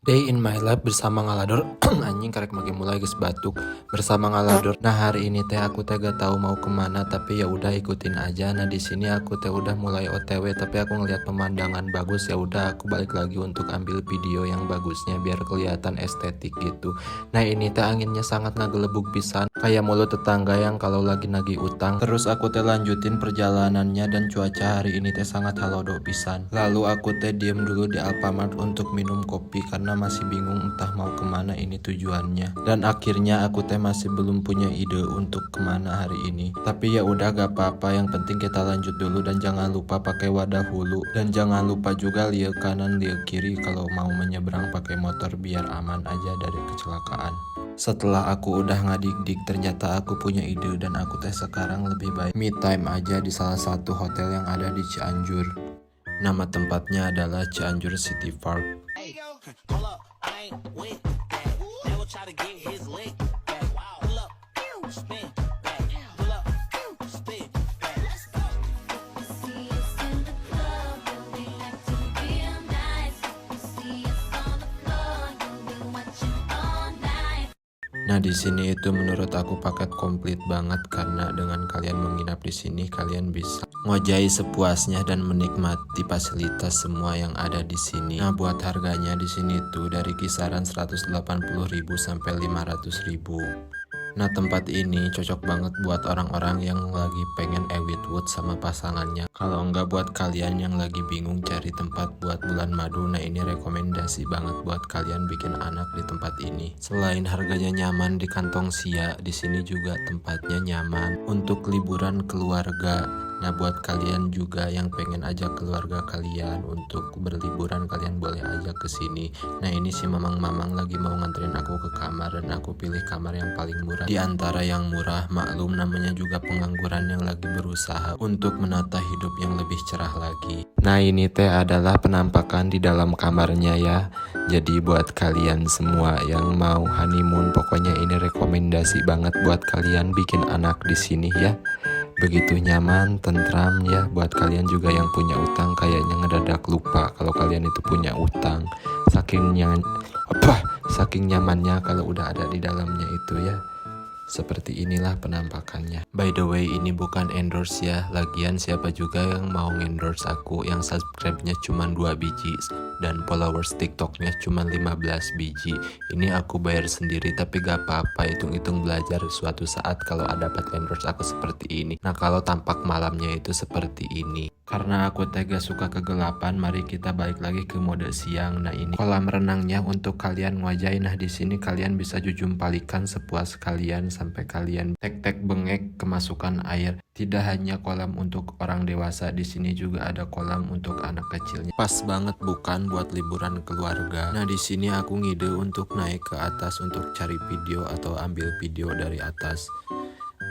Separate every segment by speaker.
Speaker 1: Day in my life bersama Ngalador. Anjing karek makin mulai guys batuk bersama Ngalador. Nah hari ini teh aku teh gak tahu mau kemana, tapi ya udah ikutin aja. Nah di sini aku teh udah mulai OTW, tapi aku ngeliat pemandangan bagus, ya udah aku balik lagi untuk ambil video yang bagusnya biar kelihatan estetik gitu. Nah ini teh anginnya sangat ngagelebuk pisan, kayak mulut tetangga yang kalau lagi nagih utang. Terus aku teh lanjutin perjalanannya dan cuaca hari ini teh sangat halodo pisan. Lalu aku teh diem dulu di Alfamart untuk minum kopi karena masih bingung entah mau kemana ini tujuannya. Dan akhirnya aku teh masih belum punya ide untuk kemana hari ini. Tapi ya udah gak apa-apa, yang penting kita lanjut dulu dan jangan lupa pakai wadah hulu. Dan jangan lupa juga lihat kanan lihat kiri kalau mau menyeberang pakai motor biar aman aja dari kecelakaan. Setelah aku udah ngadik-dik, ternyata aku punya ide dan aku teh sekarang lebih baik me time aja di salah satu hotel yang ada di Cianjur. Nama tempatnya adalah Cianjur City Park.
Speaker 2: Hold up, I ain't with that. Never try to get his lick back. Pull up, spin back. Pull up, spin back. Let's go.
Speaker 3: See us in the club, and we like to feel nice. See us on the floor, and we watching all night.
Speaker 1: Nah di sini itu menurut aku paket komplit banget, karena dengan kalian menginap di sini kalian bisa ngojai sepuasnya dan menikmati fasilitas semua yang ada di sini. Nah buat harganya di sini tuh dari kisaran 180.000 sampai 500.000. Nah tempat ini cocok banget buat orang-orang yang lagi pengen Ewitwood sama pasangannya. Kalau enggak buat kalian yang lagi bingung cari tempat buat bulan madu, nah ini rekomendasi banget buat kalian bikin anak di tempat ini. Selain harganya nyaman di kantong sia, di sini juga tempatnya nyaman untuk liburan keluarga. Nah buat kalian juga yang pengen ajak keluarga kalian untuk berliburan, kalian boleh ajak ke sini. Nah ini si mamang-mamang lagi mau nganterin aku ke kamar dan aku pilih kamar yang paling murah di antara yang murah. Maklum namanya juga pengangguran yang lagi berusaha untuk menata hidup yang lebih cerah lagi. Nah ini teh adalah penampakan di dalam kamarnya ya. Jadi buat kalian semua yang mau honeymoon, pokoknya ini rekomendasi banget buat kalian bikin anak di sini ya. Begitu nyaman, tentram ya. Buat kalian juga yang punya utang, kayaknya ngedadak lupa kalau kalian itu punya utang. Saking nyamannya kalau udah ada di dalamnya itu ya. Seperti inilah penampakannya. By the way, ini bukan endorse ya. Lagian siapa juga yang mau endorse aku yang subscribe-nya cuma 2 biji dan followers TikTok-nya cuma 15 biji. Ini aku bayar sendiri, tapi gak apa-apa, hitung-hitung belajar suatu saat kalau ada dapat endorse aku seperti ini. Nah kalau tampak malamnya itu seperti ini. Karena aku tega suka kegelapan, mari kita balik lagi ke mode siang. Nah ini kolam renangnya untuk kalian ngwajai. Nah di sini kalian bisa jujum palikan sepuas kalian sampai kalian tek-tek bengek kemasukan air. Tidak hanya kolam untuk orang dewasa, di sini juga ada kolam untuk anak kecilnya. Pas banget bukan buat liburan keluarga. Nah di sini aku ngide untuk naik ke atas untuk cari video atau ambil video dari atas.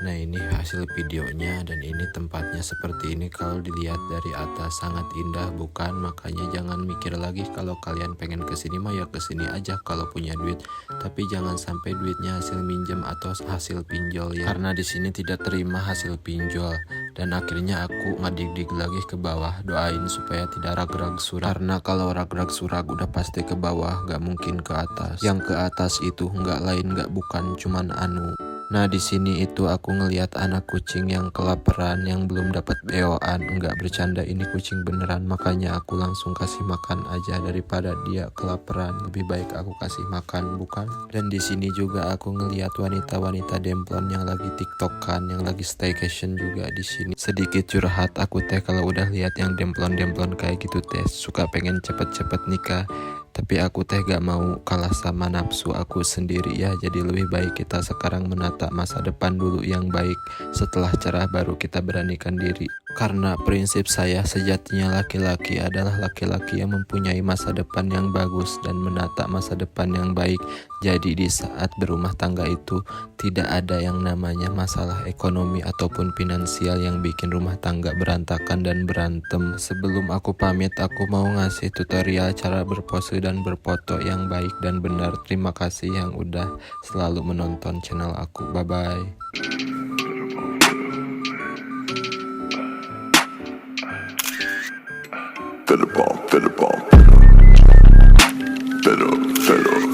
Speaker 1: Nah ini hasil videonya dan ini tempatnya seperti ini. Kalau dilihat dari atas sangat indah bukan? Makanya jangan mikir lagi kalau kalian pengen kesini mah ya kesini aja kalau punya duit. Tapi jangan sampai duitnya hasil minjem atau hasil pinjol ya. Karena di sini tidak terima hasil pinjol. Dan akhirnya aku ngadik-dik lagi ke bawah, doain supaya tidak rag-rag surak. Karena kalau rag-rag surak udah pasti ke bawah, gak mungkin ke atas. Yang ke atas itu gak lain gak bukan cuman anu. Nah di sini itu aku ngelihat anak kucing yang kelaparan yang belum dapat beoan. Enggak bercanda, ini kucing beneran, makanya aku langsung kasih makan aja daripada dia kelaparan. Lebih baik aku kasih makan bukan? Dan di sini juga aku ngelihat wanita-wanita demplon yang lagi tiktokan, yang lagi staycation juga di sini. Sedikit curhat, aku teh kalau udah lihat yang demplon-demplon kayak gitu teh suka pengen cepet-cepet nikah. Tapi aku teh gak mau kalah sama nafsu aku sendiri ya. Jadi lebih baik kita sekarang menata masa depan dulu yang baik. Setelah cerah baru kita beranikan diri. Karena prinsip saya sejatinya laki-laki adalah laki-laki yang mempunyai masa depan yang bagus dan menata masa depan yang baik. Jadi di saat berumah tangga itu tidak ada yang namanya masalah ekonomi ataupun finansial yang bikin rumah tangga berantakan dan berantem. Sebelum aku pamit, aku mau ngasih tutorial cara berpose dan berfoto yang baik dan benar. Terima kasih yang udah selalu menonton channel aku. Bye bye.
Speaker 4: Fed up, Hello.